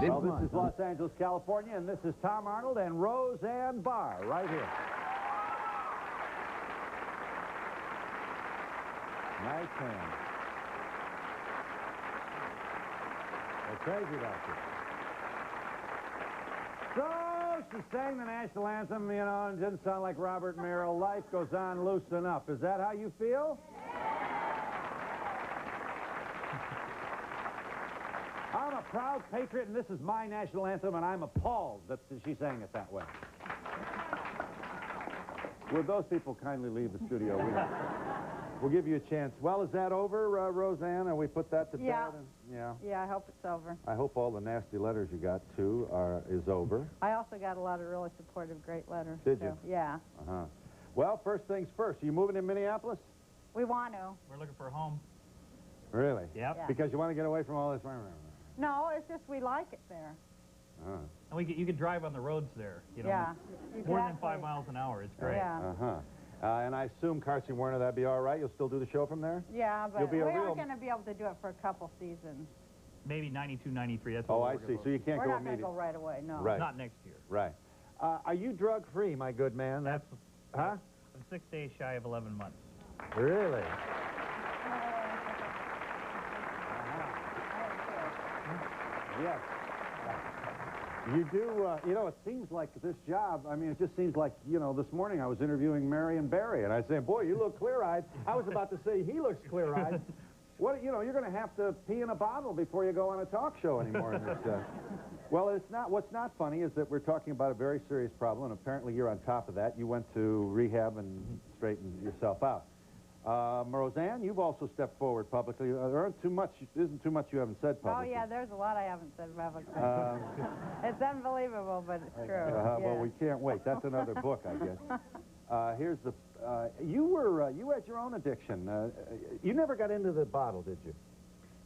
Well, this is Los Angeles, California, and this is Tom Arnold and Roseanne Barr right here. Nice hand. The crazy doctor. So she sang the national anthem, you know, and didn't sound like Robert Merrill. Life goes on, loosen up. Is that how you feel? I'm a proud patriot, and this is my national anthem, and I'm appalled that she sang it that way. Would those people kindly leave the studio? We'll give you a chance. Well, is that over, Roseanne? And we put that to bed? And, yeah, I hope it's over. I hope all the nasty letters you got, too, is over. I also got a lot of really supportive, great letters. Did you? Yeah. Uh-huh. Well, first things first. Are you moving to Minneapolis? We want to. We're looking for a home. Really? Yep. Yeah. Because you want to get away from all this? No, it's just we like it there. And you can drive on the roads there. You know, Yeah. more than 5 miles an hour. It's great. Yeah. Uh-huh. And I assume, Carson Werner, that'd be all right? You'll still do the show from there? Yeah, but You'll be we a real... aren't going to be able to do it for a couple seasons. Maybe 92, 93. That's what Oh, I see. So you can't We're go not going to immediately. go right away, no. Right. Not next year. Right. Are you drug-free, my good man? That's... Huh? I'm 6 days shy of 11 months. Really? Yes. You do, you know, it seems like this job, I mean, it just seems like, you know, this morning I was interviewing Marion Barry, and I said, boy, you look clear-eyed. I was about to say he looks clear-eyed. What, you know, you're going to have to pee in a bottle before you go on a talk show anymore. In this, well, it's not, what's not funny is that we're talking about a very serious problem, and apparently you're on top of that. You went to rehab and straightened yourself out. Roseanne, you've also stepped forward publicly. There isn't too much you haven't said publicly. Oh, yeah, there's a lot I haven't said publicly. It's unbelievable, but it's true. Yeah. Well, we can't wait. That's another book, I guess. Here's the... you had your own addiction. You never got into the bottle, did you?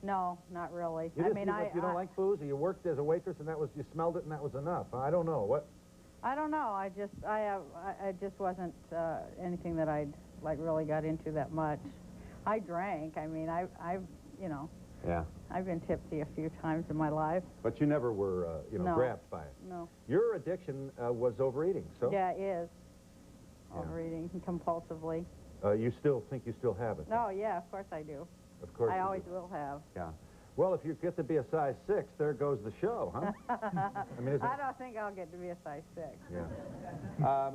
No, not really. You don't like booze, or you worked as a waitress and you smelled it and that was enough. I don't know. What? I don't know. I just wasn't anything that I'd like really got into that much. I drank. I mean, I've you know. Yeah. I've been tipsy a few times in my life. But you never were, you know, No. grabbed by it. No. Your addiction was overeating, so? Yeah, it is. Yeah. Overeating compulsively. You still think you still have it? Oh, yeah, of course I do. Of course I you always do. will have. Yeah. Well, if you get to be a size 6, there goes the show, huh? I mean, I don't think I'll get to be a size 6. Yeah.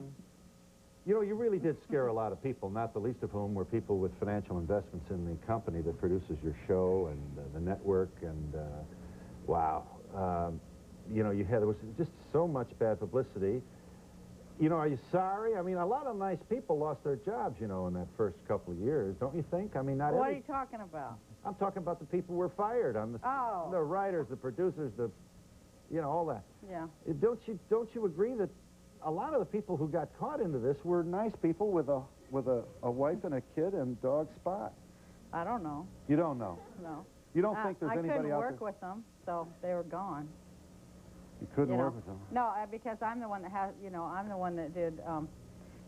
You know, you really did scare a lot of people, not the least of whom were people with financial investments in the company that produces your show and the network, and wow. You know, there was just so much bad publicity. You know, are you sorry? I mean, a lot of nice people lost their jobs, you know, in that first couple of years, don't you think? I mean, not What are you talking about? I'm talking about the people who were fired, the writers, the producers, you know, all that. Yeah. Don't you agree that a lot of the people who got caught into this were nice people with a wife and a kid and dog Spot? I don't know. You don't know? No. You don't think there's anybody out there? I couldn't work with them, so they were gone. You couldn't work with them? No, because I'm the one that has, you know, I'm the one that did,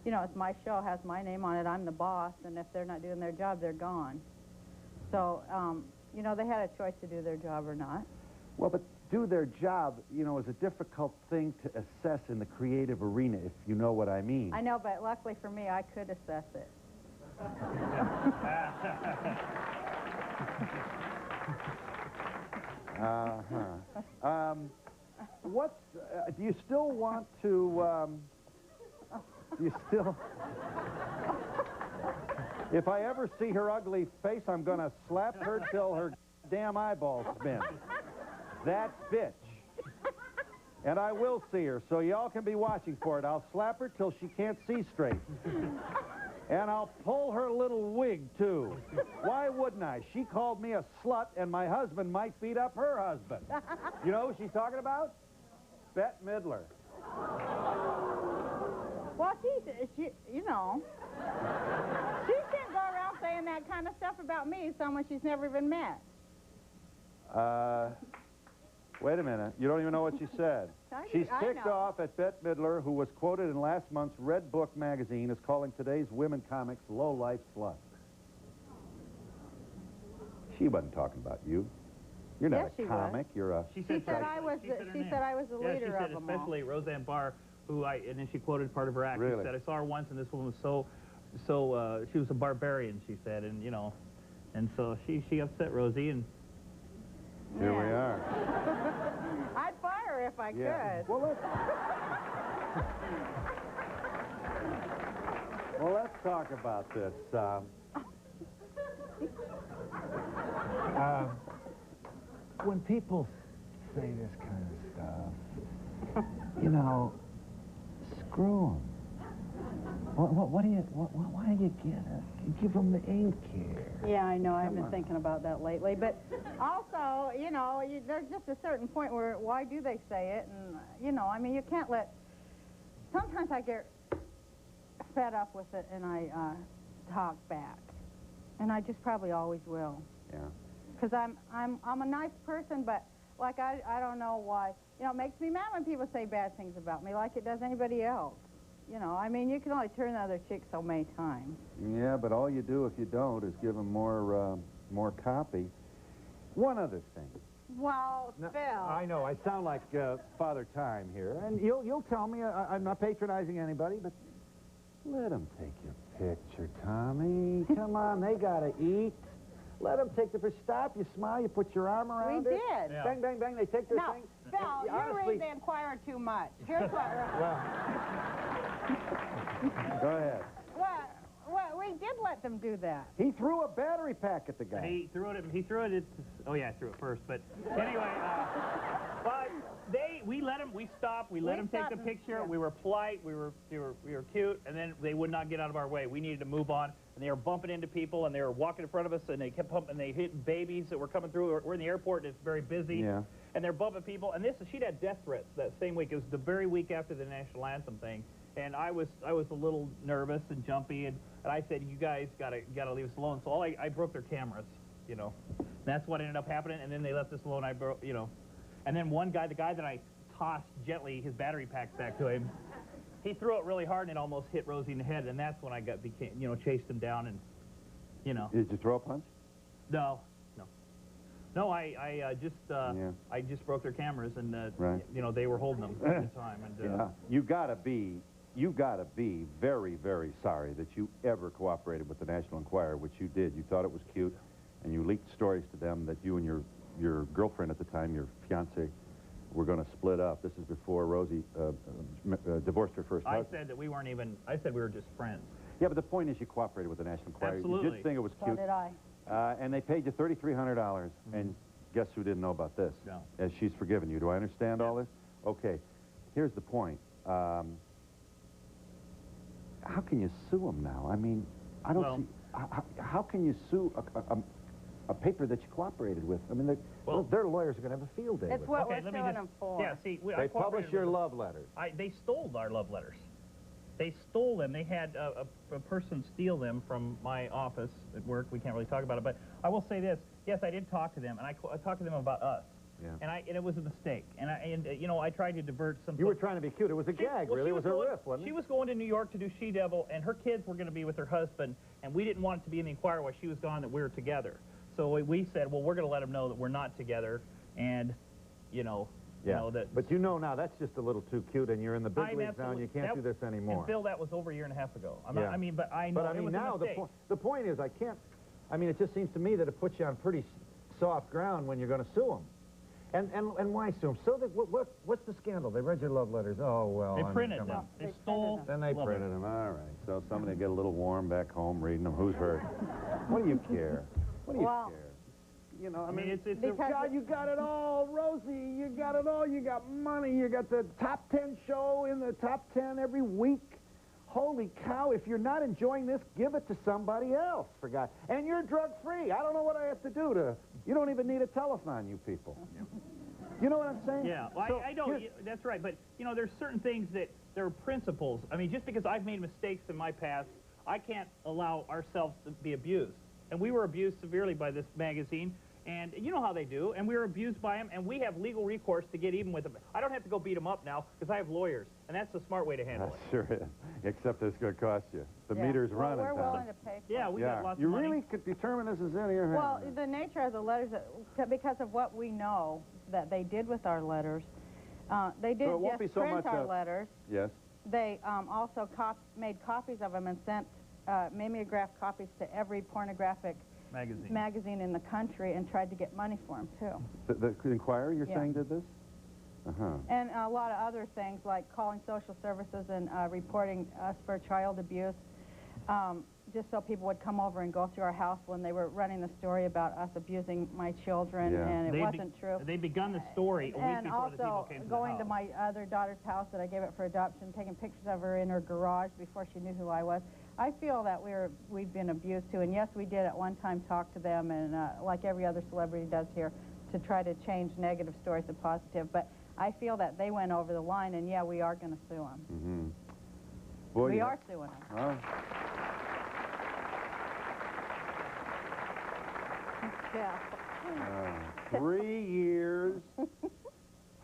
you know, it's my show, has my name on it. I'm the boss, and if they're not doing their job, they're gone. So, you know, they had a choice to do their job or not. Well, but do their job, you know, is a difficult thing to assess in the creative arena, if you know what I mean. I know, but luckily for me, I could assess it. Do you still want to, do you still... If I ever see her ugly face, I'm going to slap her till her damn eyeballs spin. That bitch. And I will see her, so y'all can be watching for it. I'll slap her till she can't see straight. And I'll pull her little wig, too. Why wouldn't I? She called me a slut, and my husband might beat up her husband. You know who she's talking about? Bette Midler. Well, she, you know, she can't go around saying that kind of stuff about me, someone she's never even met. Wait a minute. You don't even know what she said. She's ticked off at Bette Midler, who was quoted in last month's Red Book magazine as calling today's women comics low-life sluts. She wasn't talking about you. You're not Yes, she a was. comic. You're a... She She said I was she the, said her she name. said I was the Yeah, leader she of said them all. especially Roseanne Barr, and then she quoted part of her act. Really? She said, I saw her once, and this woman was she was a barbarian, she said, and, you know, and so she upset Rosie, and... Here we Yeah. are. I'd fire if I could. Well, let's talk about this. When people say this kind of stuff, you know, screw them. What do you? Why do you give them the ink here? Yeah, I know. I've been thinking about that lately. But also, you know, there's just a certain point where why do they say it? And, you know, I mean, you can't let... Sometimes I get fed up with it and I talk back. And I just probably always will. Yeah. Because I'm a nice person, but, like, I don't know why. You know, it makes me mad when people say bad things about me like it does anybody else. You know, I mean, you can only turn the other cheek so many times. Yeah, but all you do if you don't is give them more copy. One other thing. Well, Now, Phil. I know, I sound like Father Time here, and you'll tell me I'm not patronizing anybody, but let them take your picture, Tommy. Come on, they gotta eat. Let them take the picture. Stop, you smile, you put your arm around We it. did. Yeah. Bang, bang, bang, they take their No, thing. Phil, And you honestly, read the Enquirer too much. Here's what... Go ahead. Well, we did let them do that. He threw a battery pack at the guy. He threw it, oh yeah, I threw it first, but anyway, but we let him, we stopped, we let him take the stopped, picture, yeah. we were polite, we were cute, and then they would not get out of our way. We needed to move on, and they were bumping into people, and they were walking in front of us, and they kept bumping, they hit babies that were coming through. We're in the airport, and it's very busy. Yeah. And they're bumping people, and she'd had death threats that same week. It was the very week after the national anthem thing. And I was a little nervous and jumpy, and I said, you guys gotta leave us alone. So I broke their cameras, you know. That's what ended up happening, and then they left us alone. I broke, you know. And then one guy, the guy that I tossed gently his battery packs back to him, he threw it really hard and it almost hit Rosie in the head, and that's when I chased him down, and, you know. Did you throw a punch? No, I just broke their cameras, and Right. you know, they were holding them at the time. And Yeah. You gotta be very, very sorry that you ever cooperated with the National Enquirer, which you did. You thought it was cute, and you leaked stories to them that you and your girlfriend at the time, your fiance, were going to split up. This is before Rosie divorced her first husband. I said that we weren't even, I said we were just friends. Yeah, but the point is you cooperated with the National Enquirer. Absolutely. You did think it was So cute. did I. And they paid you $3,300, and guess who didn't know about this? No. As she's forgiven you. Do I understand all this? Okay, here's the point. How can you sue them now? I mean, I don't see... How can you sue a paper that you cooperated with? I mean, their lawyers are going to have a field day It's with what Okay, we're let me suing just- them for. Yeah, see, it. They publish your love letters. They stole our love letters. They stole them. They had a person steal them from my office at work. We can't really talk about it, but I will say this. Yes, I did talk to them, and I talked to them about us. Yeah. And it was a mistake. And you know, I tried to divert some... You were trying to be cute. It was a gag, really. It was a riff, wasn't it? She was going to New York to do She-Devil, and her kids were going to be with her husband, and we didn't want it to be in the Enquirer while she was gone that we were together. So we said, well, we're going to let them know that we're not together, and, you know... Yeah, You know, that, but you know now that's just a little too cute, and you're in the big leagues now, and you can't do this anymore. And Phil, that was over a year and a half ago. Yeah. I mean, but I know But I it mean, was now a mistake. the point is, I mean, it just seems to me that it puts you on pretty soft ground when you're going to sue them. And why sue them? So that what's the scandal? They read your love letters. Oh well. They printed them. They stole. Then they printed them. All right. So somebody will get a little warm back home reading them. Who's hurt? What do you care? What do you care? You know, I mean, it's God, you got it all, Rosie. You got it all. You got money. You got the top 10 show in the top 10 every week. Holy cow, if you're not enjoying this, give it to somebody else, for God. And you're drug-free. I don't know what I have to do to... You don't even need a telethon, you people. You know what I'm saying? Yeah, well, So, I don't, that's right, but, you know, there's certain things that, there are principles. I mean, just because I've made mistakes in my past, I can't allow ourselves to be abused. And we were abused severely by this magazine, And you know how they do, and we were abused by them, and we have legal recourse to get even with them. I don't have to go beat them up now, because I have lawyers, and that's the smart way to handle That it. sure is. Except it's going to cost you. The Yeah. meter's Well, running. we're Tom. willing to pay for Yeah, it. we got lots You of money. really could determine this is in your hand. Well, the nature of the letters, because of what we know that they did with our letters, they did So it won't be just so print much our of- letters. Yes. They also made copies of them and sent mimeographed copies to every pornographic magazine in the country and tried to get money for them, too. The Inquirer, you're Yeah. saying, did this? Uh-huh. And a lot of other things like calling social services and reporting us for child abuse, just so people would come over and go through our house when they were running the story about us abusing my children, Yeah. and it wasn't true. They begun the story a week And before the people also came to going the to house. my other daughter's house that I gave up for adoption, taking pictures of her in her garage before she knew who I was. I feel that we've been abused too, and yes, we did at one time talk to them, and like every other celebrity does here, to try to change negative stories to positive. But I feel that they went over the line, and yeah, we are going to sue them. Mm-hmm. Boy, We you- are suing them. Well, Yeah. 3 years,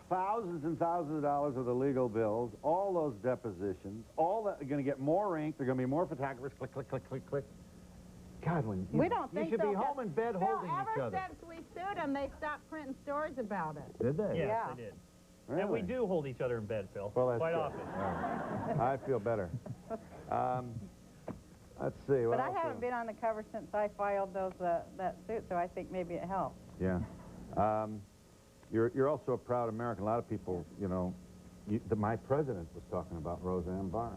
thousands and thousands of dollars of the legal bills, all those depositions, all that are going to get more ink. There are going to be more photographers. Click, click, click, click, click. God, when We don't you think should so, be but- home in bed Well, holding each ever other. since we sued them, they stopped printing stories about it. Did they? Yes, Yeah. they did. Really? And we do hold each other in bed, Phil, Well, that's quite good. often. All right. I feel better. Let's see. But what I else haven't been on the cover since I filed that suit, so I think maybe it helped. Yeah. You're also a proud American. A lot of people, you know, my president was talking about Roseanne Barr.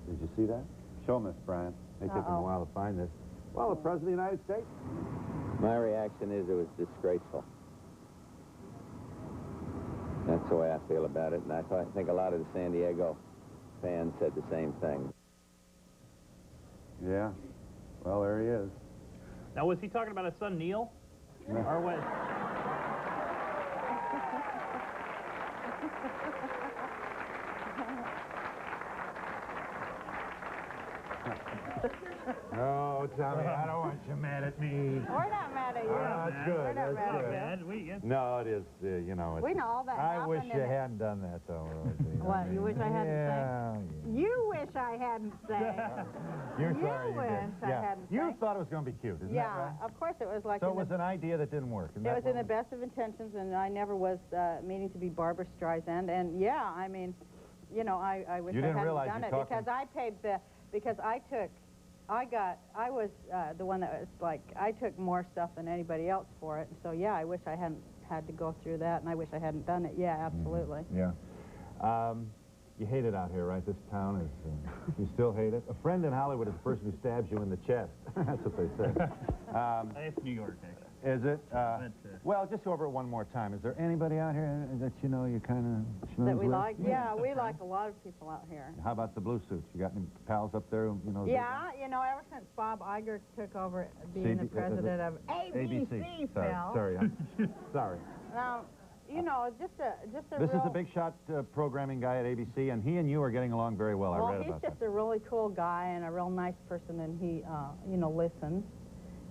Did you see that? Show them this, Brian. May take him a while to find this. Well, the President of the United States. My reaction is it was disgraceful. That's the way I feel about it, and I think a lot of the San Diego fans said the same thing. Yeah. Well, there he is. Now, was he talking about his son, Neil? Or was... No, Tommy, I don't want you mad at me. We're not mad at you. That's good. We're not That's mad good. at you. No, it is, you know. We know all that I happened wish in you it. hadn't done that, though, Rosie. What, you wish I hadn't sang? You wish I hadn't sang. You're You sorry you wish did. I Yeah. hadn't You sang. thought it was going to be cute, isn't that Yeah, right? of course it was like So in it was the, an idea that didn't work. it was in the best of intentions, and I never was meaning to be Barbara Streisand. And yeah, I mean, you know, I wish You I didn't hadn't realize done you're it talking- because I paid because I was the one that was like, I took more stuff than anybody else for it. So yeah, I wish I hadn't had to go through that, and I wish I hadn't done it. Yeah, absolutely. Yeah. You hate it out here, right? This town is, you still hate it? A friend in Hollywood is the person who stabs you in the chest. That's what they say. It's New York, actually. Is it? Well, just go over it one more time. Is there anybody out here that you know you kind of That we like? Yeah, we like a lot of people out here. How about the blue suits? You got any pals up there, you know? Yeah, you know, ever since Bob Iger took over being the president of ABC, Sorry, Phil. sorry. Sorry. you know, just a This real, is a big shot programming guy at ABC, and he and you are getting along very well. I well, read he's about just that. a really cool guy and a real nice person, and he, you know, listens.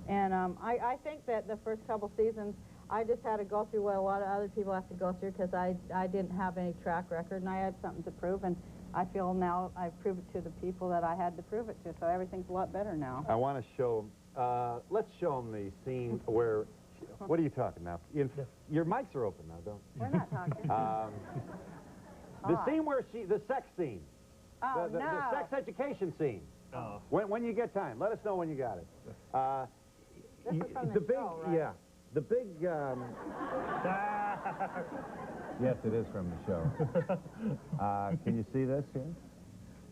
And I think that the first couple seasons, I just had to go through what a lot of other people have to go through because I didn't have any track record, and I had something to prove, and I feel now I've proved it to the people that I had to prove it to, so everything's a lot better now. I want to show, let's show them the scene where, what are you talking now? Your mics are open now, don't We're not talking. The scene where the sex scene. Oh, the no. sex education scene. Oh. When you get time, let us know when you got it. This is from the the big, show, right? yeah, the big. Yes, it is from the show. Can you see this here?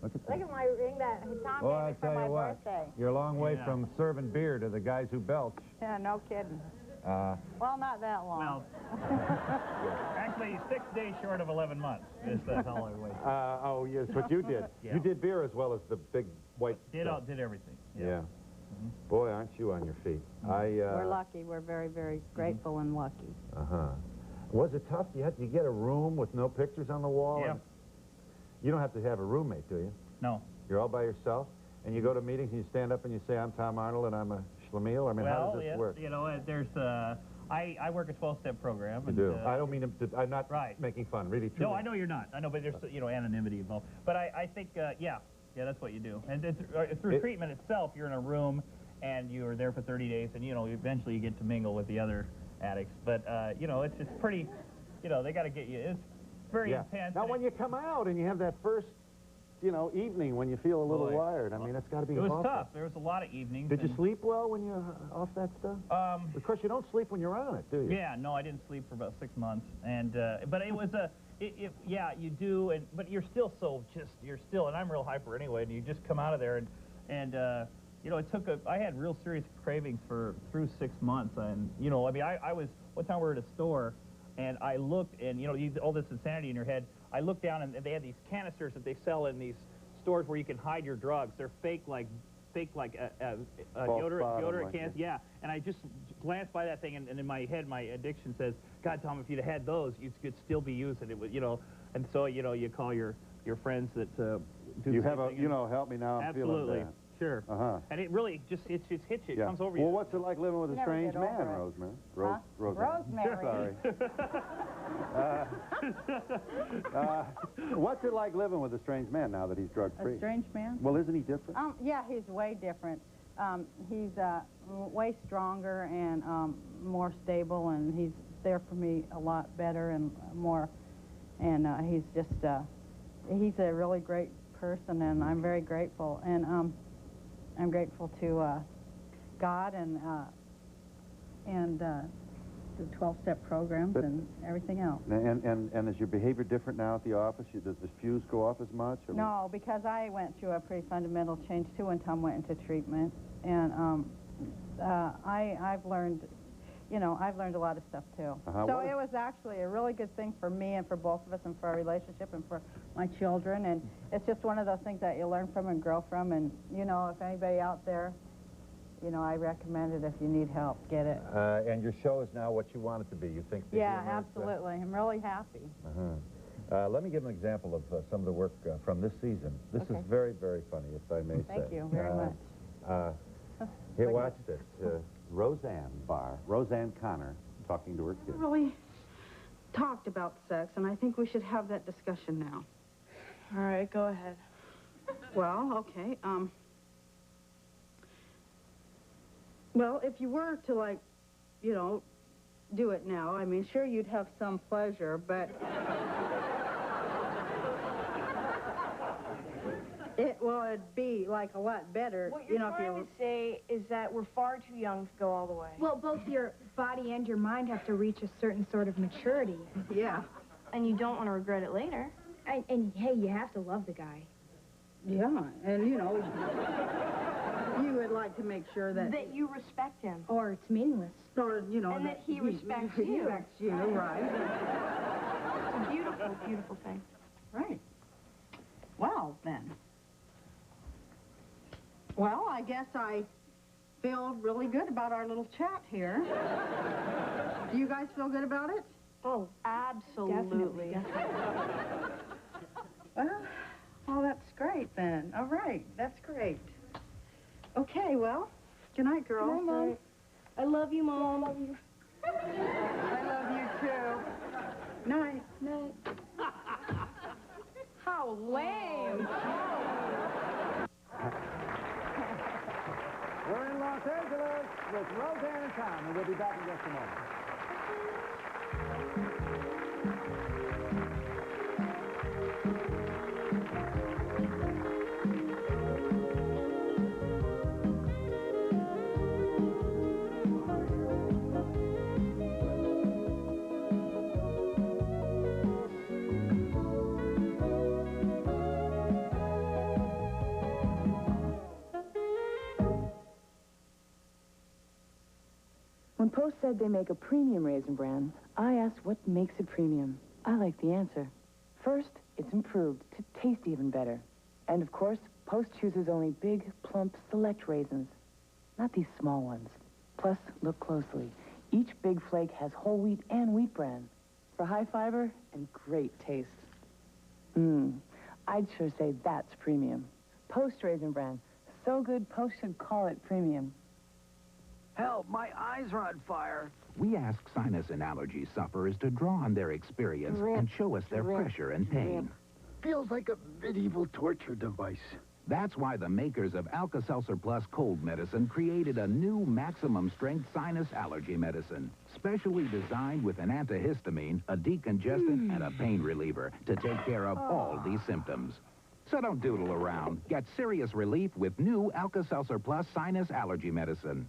Look at Look that. at my ring that Tom Well, I gave me for tell my you what, birthday. you're a long way Yeah. from serving beer to the guys who belch. Yeah, no kidding. Well, not that long. Well, actually, 6 days short of 11 months is that's all I waited. Oh, yes, but you did. Yeah. You did beer as well as the big white Did stuff. did everything. Yeah. Boy, aren't you on your feet. We're lucky. We're very, very grateful and lucky. Uh-huh. Was it tough? You get a room with no pictures on the wall? Yeah. And you don't have to have a roommate, do you? No. You're all by yourself? And you go to meetings and you stand up and you say, I'm Tom Arnold and I'm a schlemiel? I mean, how Well, does this yeah, work? you know, there's I work a 12-step program. You And, do. I don't mean to, I'm not right. making fun, really true. No, I know you're not. I know, but there's, you know, anonymity involved. But I think, yeah, that's what you do. And through treatment itself, you're in a room, and you're there for 30 days, and, you know, eventually you get to mingle with the other addicts. But, you know, it's pretty, you know, they got to get you. It's very intense. Now, when you come out and you have that first, you know, evening when you feel a little wired, I mean, it's got to be awful. It was tough. There was a lot of evenings. Did you sleep well when you're off that stuff? Of course, you don't sleep when you're on it, do you? Yeah, no, I didn't sleep for about 6 months, and but it was yeah, you do, but you're still and I'm real hyper anyway, and you just come out of there, and you know, I had real serious cravings through 6 months, and you know, I mean, one time we were at a store, and I looked, and you know, all this insanity in your head. I looked down, and they had these canisters that they sell in these stores where you can hide your drugs. They're fake like deodorant cans. Yeah, and I just glanced by that thing, and in my head, my addiction says, God, Tom, if you'd have had those, you could still be using it. You know, and so, you know, you call your friends that do you have a, you know, help me now. I'm absolutely. Feeling bad. Sure. And it really just hits you. It comes over you. you. Well, what's it like living with a strange man, Rosemary? Rosemary. Sorry. What's it like living with a strange man now that he's drug-free? A strange man? Well, isn't he different? Yeah, he's way different. He's way stronger and more stable, and he's there for me a lot better and more. And he's just, he's a really great person, and I'm very grateful. And I'm grateful to God and the 12-step programs and everything else. And is your behavior different now at the office? Does the fuse go off as much? Or no, because I went through a pretty fundamental change too when Tom went into treatment, and I've learned, you know, I've learned a lot of stuff too. So it was actually a really good thing for me and for both of us and for our relationship and for my children, and it's just one of those things that you learn from and grow from. And you know, if anybody out there, you know, I recommend it. If you need help, get it. And your show is now what you want it to be. You think? Yeah, absolutely. I'm really happy. Let me give an example of some of the work from this season. This is very, very funny, if I may say. Thank you very much. Here, watch this. Roseanne Barr, Roseanne Connor, talking to her kids. Really talked about sex, and I think we should have that discussion now. All right, go ahead. Well, okay, well, if you were to, like, you know, do it now, I mean, sure, you'd have some pleasure, but it'd be, like, a lot better, What you're trying to say is that we're far too young to go all the way. Well, both your body and your mind have to reach a certain sort of maturity. Yeah. And you don't want to regret it later. And hey, you have to love the guy. Yeah, and, you know, you would like to make sure that... That you respect him. Or it's meaningless. Or, you know... And that he respects you. He respects you, right. It's a beautiful, beautiful thing. Right. Well, then. Well, I guess I feel really good about our little chat here. Do you guys feel good about it? Oh, absolutely. Definitely. Well, that's great, then. All right, that's great. Okay, well, good night, girls. Good night, Mom. I love you, Mom. I love you. I love you, too. Night. Night. How lame. We're in Los Angeles with Roseanne and Tom, and we'll be back in just a moment. When Post said they make a premium Raisin Bran, I asked what makes it premium. I like the answer. First, it's improved to taste even better. And of course, Post chooses only big, plump, select raisins, not these small ones. Plus, look closely. Each big flake has whole wheat and wheat bran for high fiber and great taste. I'd sure say that's premium. Post Raisin Bran. So good, Post should call it premium. Help, my eyes are on fire. We ask sinus and allergy sufferers to draw on their experience and show us their pressure and pain. Feels like a medieval torture device. That's why the makers of Alka-Seltzer Plus cold medicine created a new maximum-strength sinus allergy medicine, specially designed with an antihistamine, a decongestant, and a pain reliever to take care of all these symptoms. So don't doodle around. Get serious relief with new Alka-Seltzer Plus sinus allergy medicine.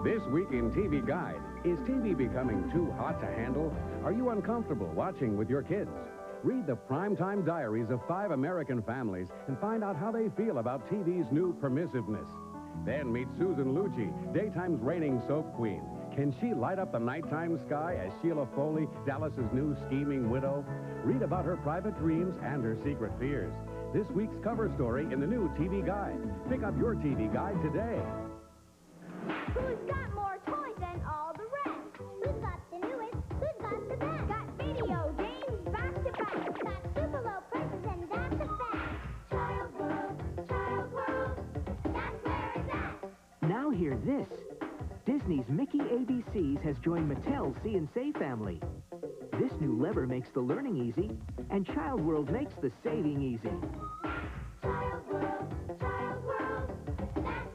This week in TV Guide, is TV becoming too hot to handle? Are you uncomfortable watching with your kids? Read the primetime diaries of 5 American families and find out how they feel about TV's new permissiveness. Then meet Susan Lucci, daytime's reigning soap queen. Can she light up the nighttime sky as Sheila Foley, Dallas's new scheming widow? Read about her private dreams and her secret fears. This week's cover story in the new TV Guide. Pick up your TV Guide today. Who's got more toys than all the rest? Who's got the newest? Who's got the best? Got video games back to back. Got super low prices and that's a fact. Child World, that's where it's at. Now hear this. Disney's Mickey ABCs has joined Mattel's See and Save family. This new lever makes the learning easy, and Child World makes the saving easy. Child World, that's where it's at.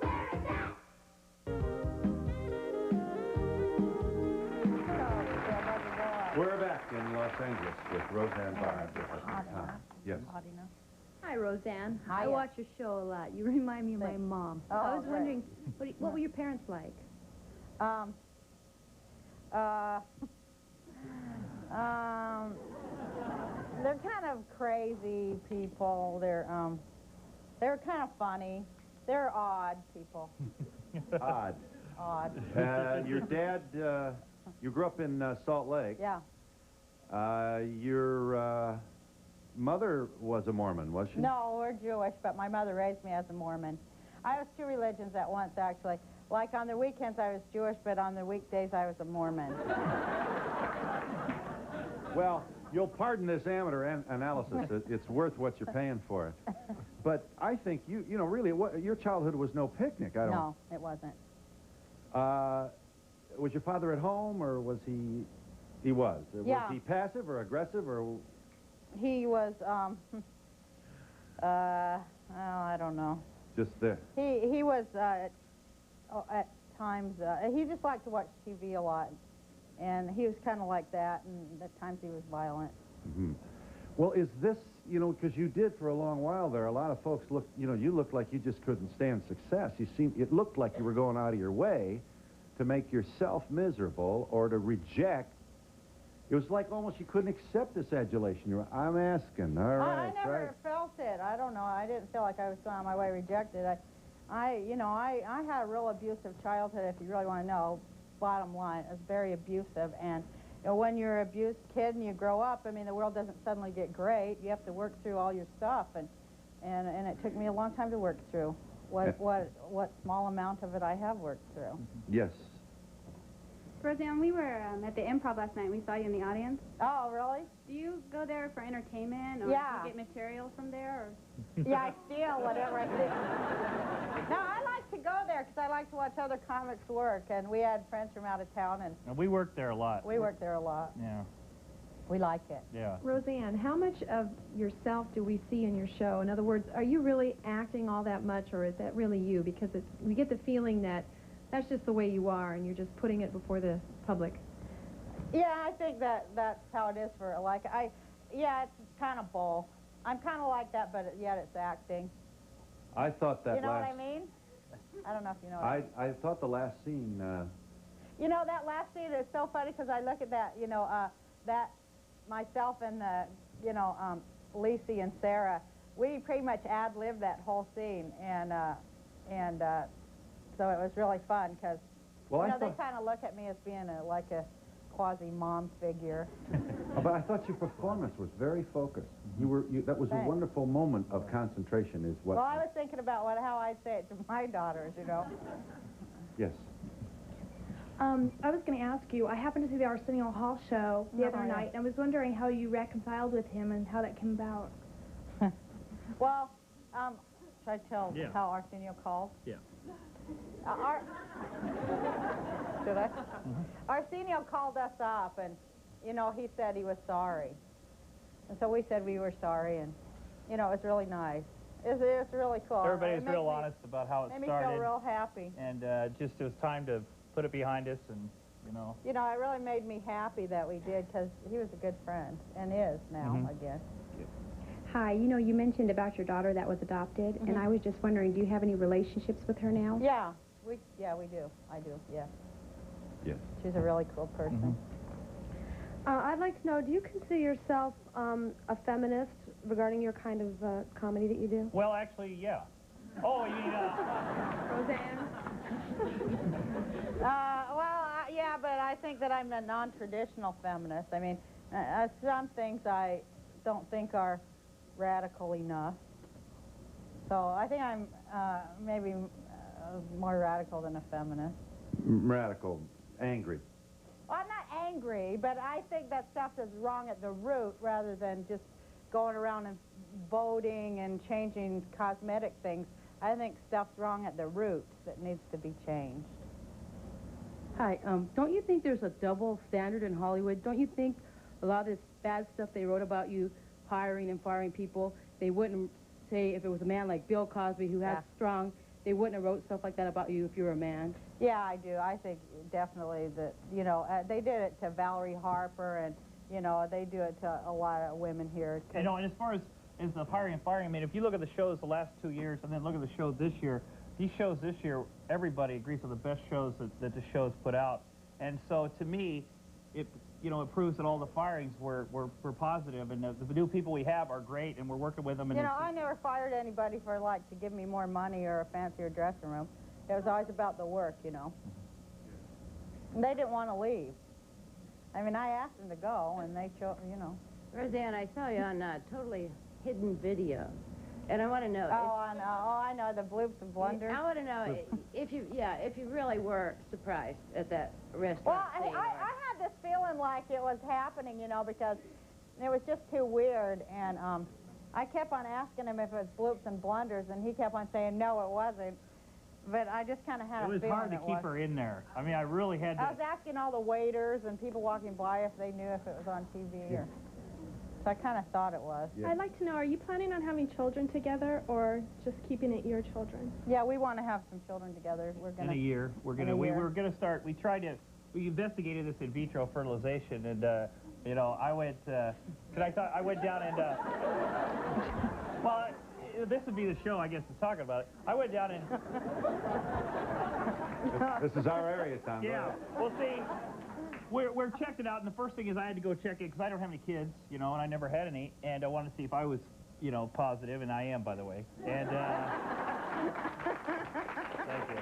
We're back in Los Angeles with Roseanne Barnes. Yes. Hi, Roseanne. Hiya. I watch your show a lot. You remind me of my mom. Oh, I was great. wondering, what were your parents like? They're kind of crazy people. They're kind of funny. They're odd people. Odd. Odd. Your dad, you grew up in Salt Lake. Yeah. Your mother was a Mormon, was she? No, we're Jewish, but my mother raised me as a Mormon. I was 2 religions at once, actually. Like on the weekends I was Jewish, but on the weekdays I was a Mormon. Well, you'll pardon this amateur analysis. It's worth what you're paying for it. But I think you know, really, your childhood was no picnic. No, it wasn't. Was your father at home, or was he? He was. Yeah. Was he passive or aggressive, or? He was. Well, I don't know. Just there. He was. At times, he just liked to watch TV a lot, and he was kind of like that. And at times he was violent. Mm-hmm. Well, is this, you know, because you did for a long while there, a lot of folks looked, you know, you looked like you just couldn't stand success. It looked like you were going out of your way to make yourself miserable or to reject. It was like almost you couldn't accept this adulation. I'm asking, all right. I never felt it. I don't know. I didn't feel like I was going on my way rejected. I had a real abusive childhood, if you really want to know. Bottom line, it was very abusive. And you know, when you're an abused kid and you grow up, I mean, the world doesn't suddenly get great. You have to work through all your stuff, and it took me a long time to work through what small amount of it I have worked through. Yes. Roseanne, we were at the Improv last night. We saw you in the audience. Oh, really? Do you go there for entertainment, or Yeah. do you get material from there? Or? Yeah, I steal whatever I see. No, I like to go there because I like to watch other comics work, and we had friends from out of town, and We worked there a lot. we worked there a lot. Yeah. We like it. Yeah. Roseanne, how much of yourself do we see in your show? In other words, are you really acting all that much, or is that really you? Because we get the feeling that that's just the way you are, and you're just putting it before the public. Yeah, I think that's how it is for, yeah, it's kind of both. I'm kind of like that, but yet it's acting. I thought that You know what I mean? I don't know if you know what I mean. I thought the last scene... You know, that last scene is so funny because I look at that, you know, that myself and, Lacey and Sarah, we pretty much ad-libbed that whole scene, and so it was really fun because, they kind of look at me as being like a quasi-mom figure. But I thought your performance was very focused. That was Thanks. a wonderful moment of concentration is what... Well, I was thinking about how I'd say it to my daughters, you know. Yes. I was going to ask you, I happened to see the Arsenio Hall show the other night, and I was wondering how you reconciled with him and how that came about. Well, should I tell how Arsenio called? Yeah. Should I? Arsenio called us up, and, you know, he said he was sorry. And so we said we were sorry, and, you know, it was really nice. It's really cool. Everybody's real honest about how it started. started. Made me feel real happy. And just it was time to put it behind us, and, you know. You know, it really made me happy that we did, because he was a good friend, and is now, I guess. Hi, you know, you mentioned about your daughter that was adopted, and I was just wondering, do you have any relationships with her now? Yeah, we do. I do, yeah. Yes. She's a really cool person. I'd like to know, do you consider yourself a feminist regarding your kind of comedy that you do? Well, actually, yeah. Oh, you mean, Roseanne? Yeah, but I think that I'm a non-traditional feminist. I mean, some things I don't think are radical enough. So I think I'm maybe more radical than a feminist. Radical, angry. Well, I'm not angry, but I think that stuff is wrong at the root rather than just going around and voting and changing cosmetic things. I think stuff's wrong at the root that needs to be changed. Hi, don't you think there's a double standard in Hollywood? Don't you think a lot of this bad stuff they wrote about you hiring and firing people, they wouldn't say if it was a man like Bill Cosby who had strong, they wouldn't have wrote stuff like that about you if you were a man? Yeah, I do. I think definitely that, you know, they did it to Valerie Harper, and, you know, they do it to a lot of women here. you know, and as far as the hiring and firing, I mean, if you look at the shows the last 2 years and then look at the show this year, these shows this year, everybody agrees are the best shows that the show's put out. And so, to me, it proves that all the firings were positive, and the new people we have are great, and we're working with them. And you know, I never fired anybody for, like, to give me more money or a fancier dressing room. It was always about the work, you know. And they didn't want to leave. I mean, I asked them to go, and they chose, you know. Roseanne, I saw you on totally hidden video, and I want to know. I know the bloops and blunders. I want to know if you really were surprised at that restaurant. Well, I had this feeling like it was happening, you know, because it was just too weird, and I kept on asking him if it was bloops and blunders, and he kept on saying no, it wasn't. But I just kind of had a feeling it was hard to keep her in there. I mean, I really had to. I was asking all the waiters and people walking by if they knew if it was on TV or. So I kind of thought it was. I'd like to know, are you planning on having children together or just keeping it your children? Yeah, we want to have some children together. We're gonna. In a year, we're gonna start. We investigated this in vitro fertilization, and you know, I went. I went down and. Well. This would be the show, I guess, that's talking about it. I went down and... This is our area, Tom. Yeah. Well, see, we're checked it out, and the first thing is I had to go check it, because I don't have any kids, you know, and I never had any, and I wanted to see if I was, you know, positive, and I am, by the way. And, thank you.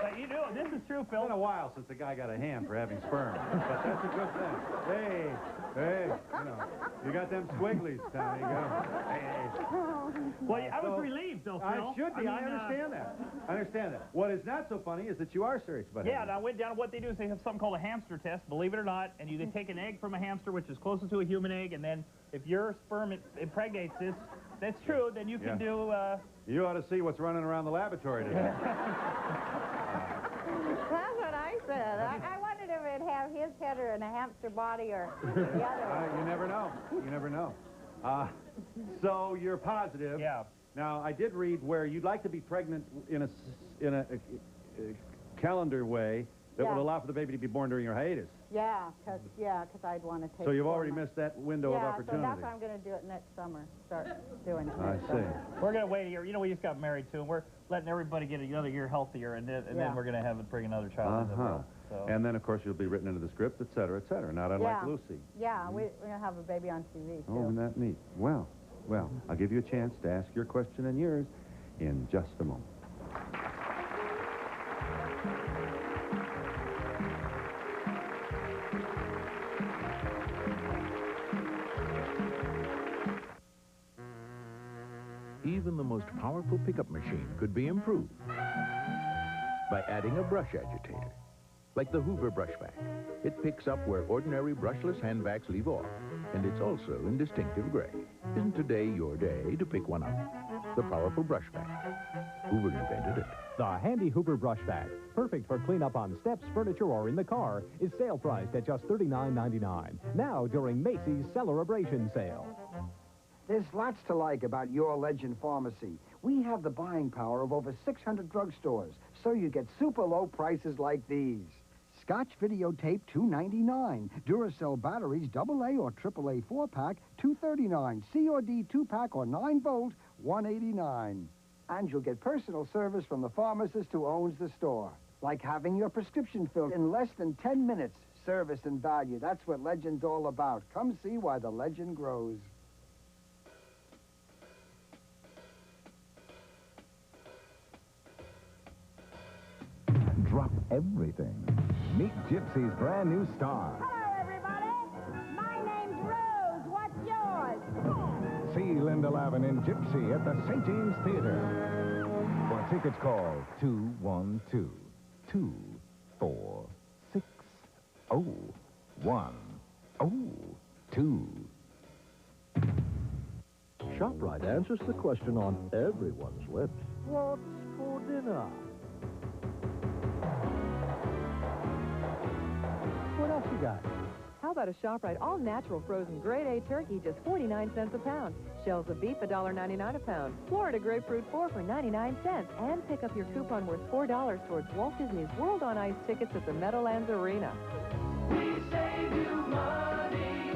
But you know, this is true, Phil. It's been a while since a guy got a hand for having sperm, but that's a good thing. Hey, you know, you got them squigglies, Tom. You go. Hey. Well, I was relieved, though, Phil. I should be. I understand that. I understand that. What is not so funny is that you are serious about it. Yeah, and I went down. What they do is they have something called a hamster test, believe it or not, and they take an egg from a hamster, which is closest to a human egg, and then if your sperm impregnates this, that's true, then you can do... You ought to see what's running around the laboratory today. That's what I said. I wondered if it'd have his head or in a hamster body or the other. You never know. You never know. So you're positive. Yeah. Now, I did read where you'd like to be pregnant in a calendar way that would allow for the baby to be born during your hiatus. Yeah, because I'd want to take. So you've already missed that window of opportunity. Yeah, so that's why I'm going to do it next summer. Start doing it. I see. We're going to wait a year. You know, we just got married too, and we're letting everybody get another year healthier, and then we're going to bring another child into the world. So. And then, of course, you'll be written into the script, et cetera, not unlike Lucy. Yeah, we're going to have a baby on TV, too. Oh, isn't that neat? Well, I'll give you a chance to ask your question and yours in just a moment. Even the most powerful pickup machine could be improved by adding a brush agitator. Like the Hoover brush vac. It picks up where ordinary brushless hand vacs leave off, and it's also in distinctive gray. Isn't today your day to pick one up? The powerful brush vac. Hoover invented it. The handy Hoover brush bag, perfect for cleanup on steps, furniture, or in the car, is sale priced at just $39.99. Now during Macy's Celebration Sale. There's lots to like about your Legend Pharmacy. We have the buying power of over 600 drugstores, so you get super low prices like these. Scotch videotape, $2.99. Duracell batteries, AA or AAA 4-pack, $2.39. C or D 2-pack or 9-volt, $1.89. And you'll get personal service from the pharmacist who owns the store. Like having your prescription filled in less than 10 minutes. Service and value, that's what Legend's all about. Come see why the Legend grows. Drop everything. Meet Gypsy's brand new star. Hello, everybody. My name's Rose. What's yours? See Linda Lavin in Gypsy at the St. James Theater. For tickets, call 212-214-60-102. ShopRite answers the question on everyone's lips. What's for dinner? What else you got? How about a ShopRite all-natural frozen grade A turkey, just 49 cents a pound. Shells of beef, $1.99 a pound. Florida grapefruit 4 for 99 cents. And pick up your coupon worth $4 towards Walt Disney's World on Ice tickets at the Meadowlands Arena. We save you money.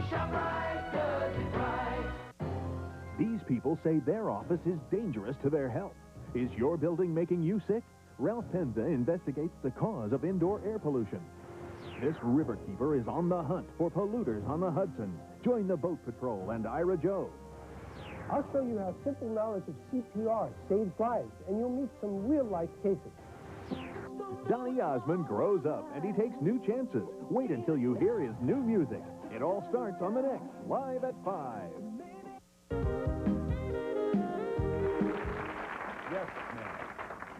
ShopRite does it right. These people say their office is dangerous to their health. Is your building making you sick? Ralph Penza investigates the cause of indoor air pollution. This riverkeeper is on the hunt for polluters on the Hudson. Join the Boat Patrol and Ira Joe. I'll show you how simple knowledge of CPR saves lives, and you'll meet some real-life cases. Donnie Osmond grows up, and he takes new chances. Wait until you hear his new music. It all starts on the next Live at 5. Yes, ma'am.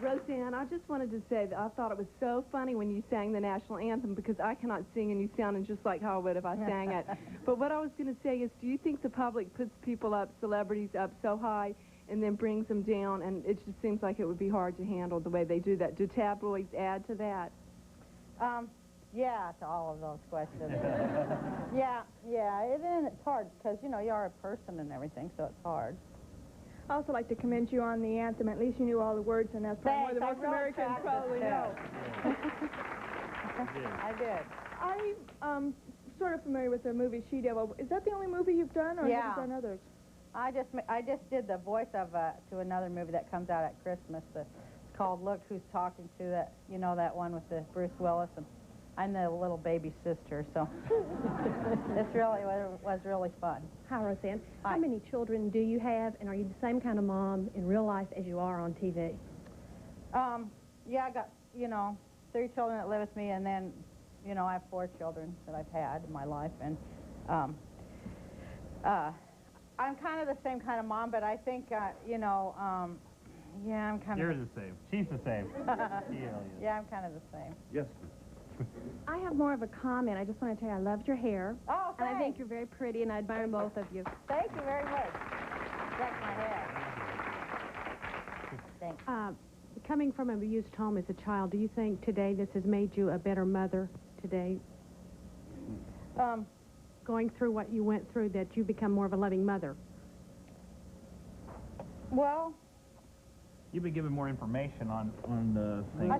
Roseanne, I just wanted to say that I thought it was so funny when you sang the national anthem because I cannot sing and you sounded just like how I would if I sang it. But what I was going to say is, do you think the public puts people up, celebrities up so high and then brings them down, and it just seems like it would be hard to handle the way they do that? Do tabloids add to that? Yeah, to all of those questions. yeah, and it's hard because, you know, you are a person and everything, so it's hard. I also like to commend you on the anthem. At least you knew all the words, and that's probably more than most Americans probably know. I did. I'm sort of familiar with the movie She Devil. Is that the only movie you've done, or have you done others? I just did the voice of to another movie that comes out at Christmas. It's called Look Who's Talking To. That, you know, that one with the Bruce Willis, and I'm the little baby sister, so this really was really fun. Hi, Roseanne. How many children do you have, and are you the same kind of mom in real life as you are on TV? Yeah, I got, you know, 3 children that live with me, and then, you know, I have 4 children that I've had in my life, and I'm kind of the same kind of mom, but I think, you know, yeah, I'm kind of... You're the same. She's the same. Yeah, I'm kind of the same. Yes. I have more of a comment. I just want to tell you I loved your hair. Oh, and I think you're very pretty, and I admire both of you. Thank you very much. That's my hair. Thanks. Coming from an abused home as a child, do you think today this has made you a better mother today? Going through what you went through, that you become more of a loving mother? Well, you've been given more information on the things. I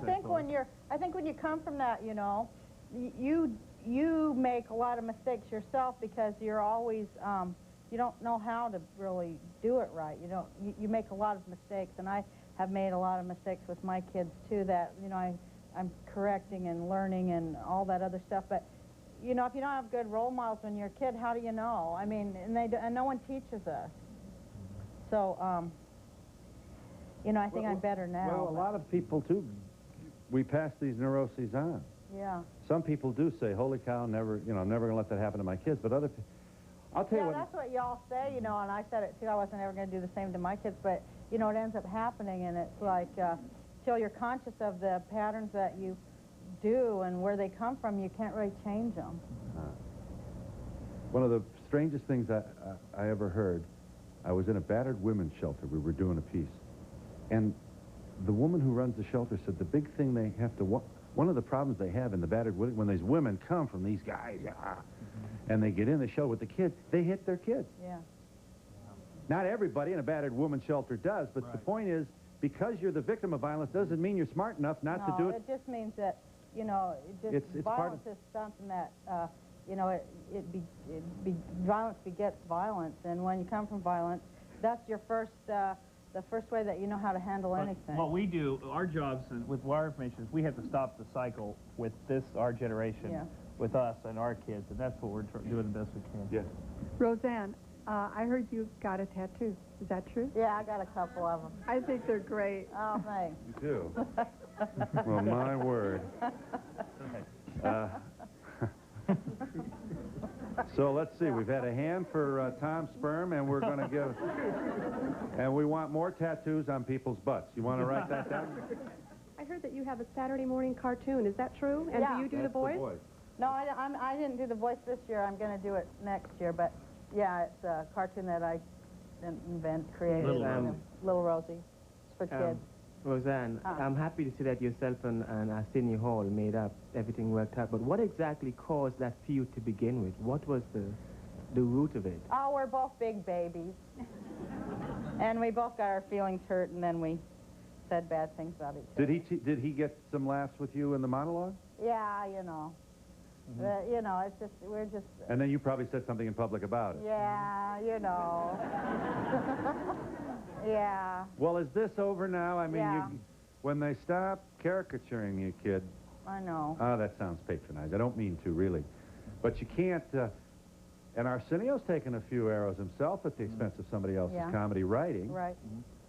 think when you come from that, you know, you make a lot of mistakes yourself because you're always you don't know how to really do it right. You make a lot of mistakes, and I have made a lot of mistakes with my kids too. That, you know, I'm correcting and learning and all that other stuff. But, you know, if you don't have good role models when you're a kid, how do you know? I mean, and no one teaches us. So, you know, I think I'm better now. Well, a lot of people, too, we pass these neuroses on. Yeah. Some people do say, holy cow, never, you know, I'm never going to let that happen to my kids. But other people, I'll tell you what. That's what y'all say, you know, and I said it, too. I wasn't ever going to do the same to my kids. But, you know, it ends up happening, and it's like, till you're conscious of the patterns that you do and where they come from, you can't really change them. One of the strangest things I ever heard, I was in a battered women's shelter. We were doing a piece. And the woman who runs the shelter said the big thing they have to... One of the problems they have in the battered women, when these women come from these guys, and they get in the shelter with the kids, they hit their kids. Yeah. Not everybody in a battered woman shelter does, but the point is, because you're the victim of violence doesn't mean you're smart enough not to do it. It just means that, you know, It's violence is something that, you know, violence begets violence, and when you come from violence, that's your first, the first way that you know how to handle anything. What we do, our jobs with our information is we have to stop the cycle with our generation, with us and our kids, and that's what we're doing the best we can. Yes. Roseanne, I heard you got a tattoo. Is that true? Yeah, I got a couple of them. I think they're great. Oh, thanks. You do? Well, my word. So let's see, we've had a hand for Tom's sperm, and we're going to give... And we want more tattoos on people's butts. You want to write that down? I heard that you have a Saturday morning cartoon. Is that true? And do you do the voice? No, I didn't do the voice this year. I'm going to do it next year, but yeah, it's a cartoon that I created. Little Rosie. It's for kids. Roseanne, I'm happy to see that yourself and Arsenio Hall made up, everything worked out, but what exactly caused that feud to begin with? What was the root of it? Oh, we're both big babies. And we both got our feelings hurt, and then we said bad things about each other. Did he get some laughs with you in the monologue? Yeah, you know. You know, it's just, we're just... And then you probably said something in public about it. Yeah, you know. Yeah. Well, is this over now? I mean, when they stop caricaturing you, kid... I know. Oh, that sounds patronizing. I don't mean to, really. But you can't... and Arsenio's taken a few arrows himself at the expense of somebody else's comedy writing. Right.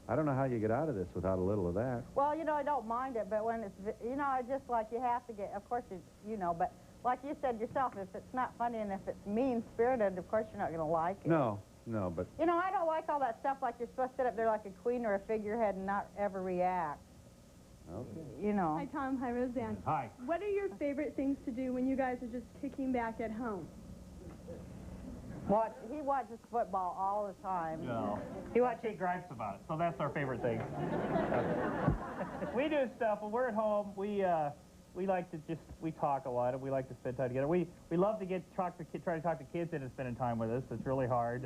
I don't know how you get out of this without a little of that. Well, you know, I don't mind it, but when it's... You know, it's just like you have to get... Of course, you know, but like you said yourself, if it's not funny and if it's mean-spirited, of course you're not going to like it. No, but... You know, I don't like all that stuff like you're supposed to sit up there like a queen or a figurehead and not ever react. Okay. You know. Hi, Tom. Hi, Roseanne. Hi. What are your favorite things to do when you guys are just kicking back at home? He watches football all the time. No. He gripes about it, so that's our favorite thing. We do stuff when we're at home. We like to we talk a lot, and we like to spend time together. We love to try to talk to kids into spending time with us. It's really hard,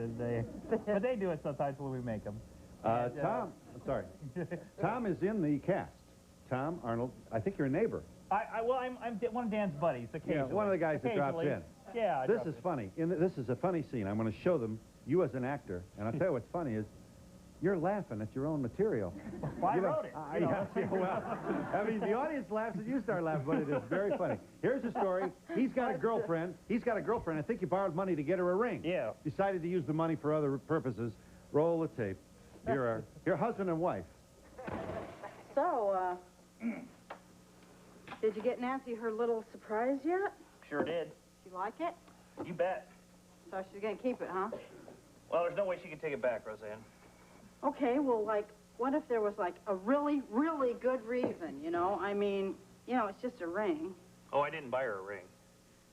but they do it sometimes when we make them. Tom, I'm sorry. Tom is in the cast. Tom, Arnold, I think you're a neighbor. Well, I'm one of Dan's buddies, occasionally. Yeah, one of the guys that drops in. Yeah. This is funny. This is a funny scene. I'm going to show them you as an actor, and I'll tell you what's funny is you're laughing at your own material. Well, I wrote it. Well, I mean, the audience laughs and you start laughing, but it is very funny. Here's the story. He's got a girlfriend. I think you borrowed money to get her a ring. Yeah. Decided to use the money for other purposes. Roll the tape. Here are your husband and wife. So, did you get Nancy her little surprise yet? Sure did. She like it? You bet. So she's going to keep it, huh? Well, there's no way she can take it back, Roseanne. Okay, well, like, what if there was, like, a really, really good reason, you know? I mean, you know, it's just a ring. Oh, I didn't buy her a ring.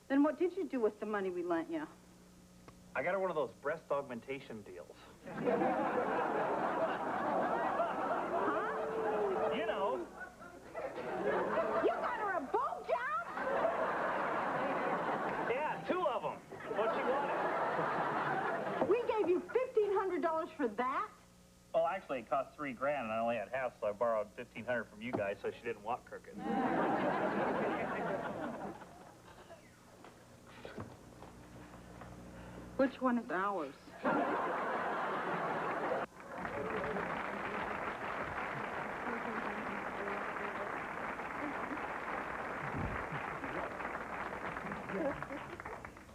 Then what did you do with the money we lent you? I got her one of those breast augmentation deals. You know. You got her a boob job? Yeah, 2 of them. What she wanted. We gave you $1,500 for that? Well, actually, it cost $3 grand, and I only had half, so I borrowed $1,500 from you guys, so she didn't walk crooked. Which one is ours?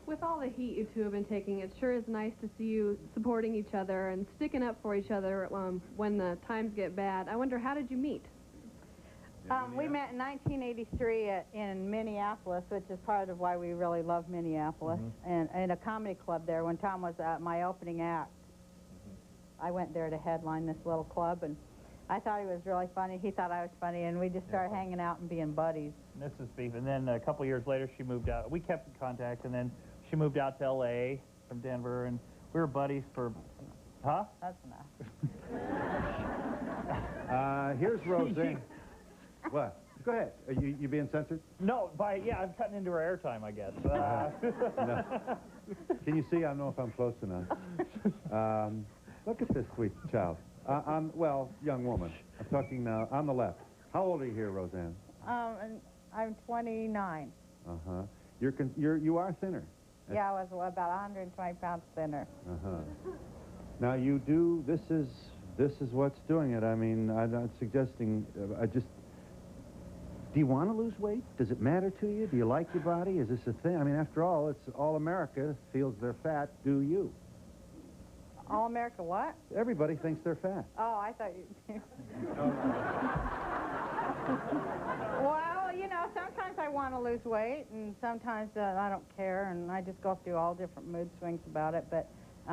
With all the heat you two have been taking, it sure is nice to see you supporting each other and sticking up for each other when the times get bad. I wonder, how did you meet? We met in 1983 in Minneapolis, which is part of why we really love Minneapolis, and in a comedy club there when Tom was my opening act. I went there to headline this little club, and I thought he was really funny. He thought I was funny, and we just started hanging out and being buddies. This is beef. And then a couple years later, she moved out. We kept in contact, and then she moved out to L.A. from Denver, and we were buddies for... Huh? That's enough. Here's Roseanne. What? Go ahead. Are you being censored? No, I'm cutting into her airtime, I guess. No. Can you see? I don't know if I'm close enough. Look at this sweet child. Young woman. I'm talking now on the left. How old are you here, Roseanne? I'm 29. Uh-huh. You are thinner. Yeah, I was about 120 pounds thinner. Uh-huh. Now you do, this is what's doing it. I mean, I'm not suggesting, do you want to lose weight? Does it matter to you? Do you like your body? Is this a thing? I mean, after all, it's all America feels they're fat. Do you? All America what? Everybody thinks they're fat. Oh, I thought you... Well, you know, sometimes I want to lose weight, and sometimes I don't care, and I just go through all different mood swings about it. But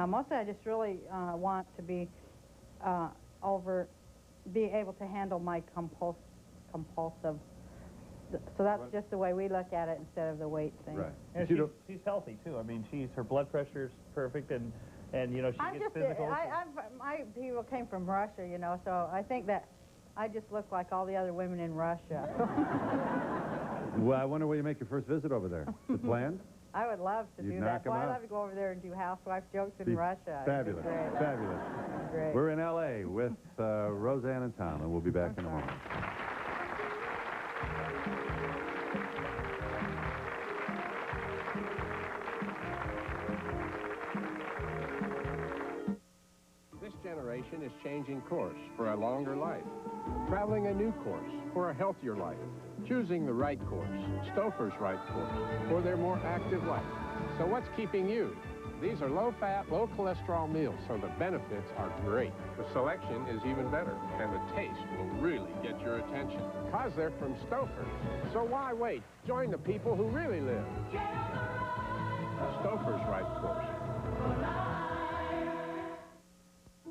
mostly I just really want to be able to handle my compulsive. So that's just the way we look at it instead of the weight thing. Right. And she's healthy too. I mean, her blood pressure's perfect, and you know, she gets physical. My people came from Russia, you know, so I think that I just look like all the other women in Russia. Well, I wonder where you make your first visit over there. Is it planned? I would love to do that. Well, I'd love to go over there and do housewife jokes in Russia. Fabulous. Fabulous. Great. We're in L.A. with Roseanne and Tom, and we'll be back in a moment. This generation is changing course for a longer life, traveling a new course for a healthier life, choosing the right course, Stouffer's right course, for their more active life. So what's keeping you? These are low-fat, low-cholesterol meals, so the benefits are great. The selection is even better, and the taste will really get your attention, because they're from Stouffer's. So why wait? Join the people who really live. Stouffer's right course.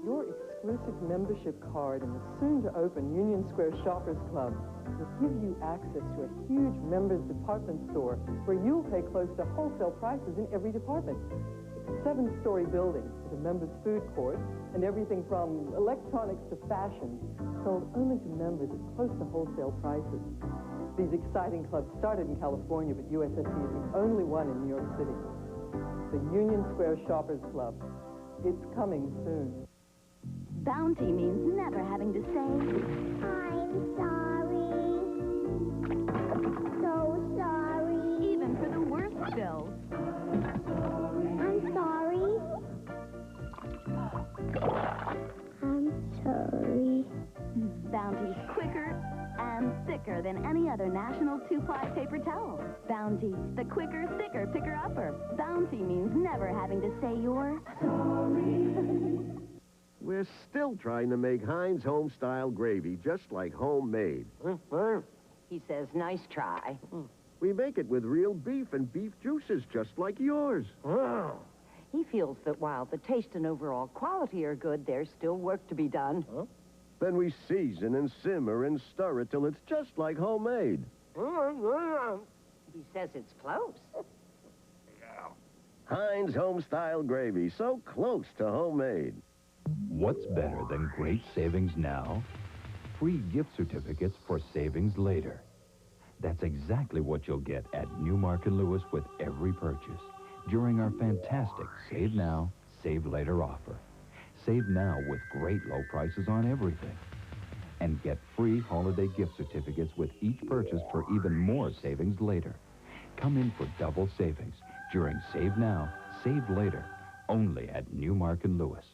Your exclusive membership card in the soon-to-open Union Square Shoppers Club will give you access to a huge members department store where you'll pay close to wholesale prices in every department. It's a 7-story building with a members food court and everything from electronics to fashion, sold only to members at close to wholesale prices. These exciting clubs started in California, but USSC is the only one in New York City. The Union Square Shoppers Club. It's coming soon. Bounty means never having to say, I'm sorry. So sorry. Even for the worst bills. I'm sorry. I'm sorry. Bounty's quicker and thicker than any other national 2-ply paper towel. Bounty, the quicker, thicker picker-upper. Bounty means never having to say you're sorry. We're still trying to make Heinz home-style gravy just like homemade. He says, nice try. We make it with real beef and beef juices just like yours. He feels that while the taste and overall quality are good, there's still work to be done. Then we season and simmer and stir it till it's just like homemade. He says it's close. Heinz home-style gravy, so close to homemade. What's better than great savings now? Free gift certificates for savings later. That's exactly what you'll get at Newmark & Lewis with every purchase during our fantastic Save Now, Save Later offer. Save now with great low prices on everything. And get free holiday gift certificates with each purchase for even more savings later. Come in for double savings during Save Now, Save Later, only at Newmark & Lewis.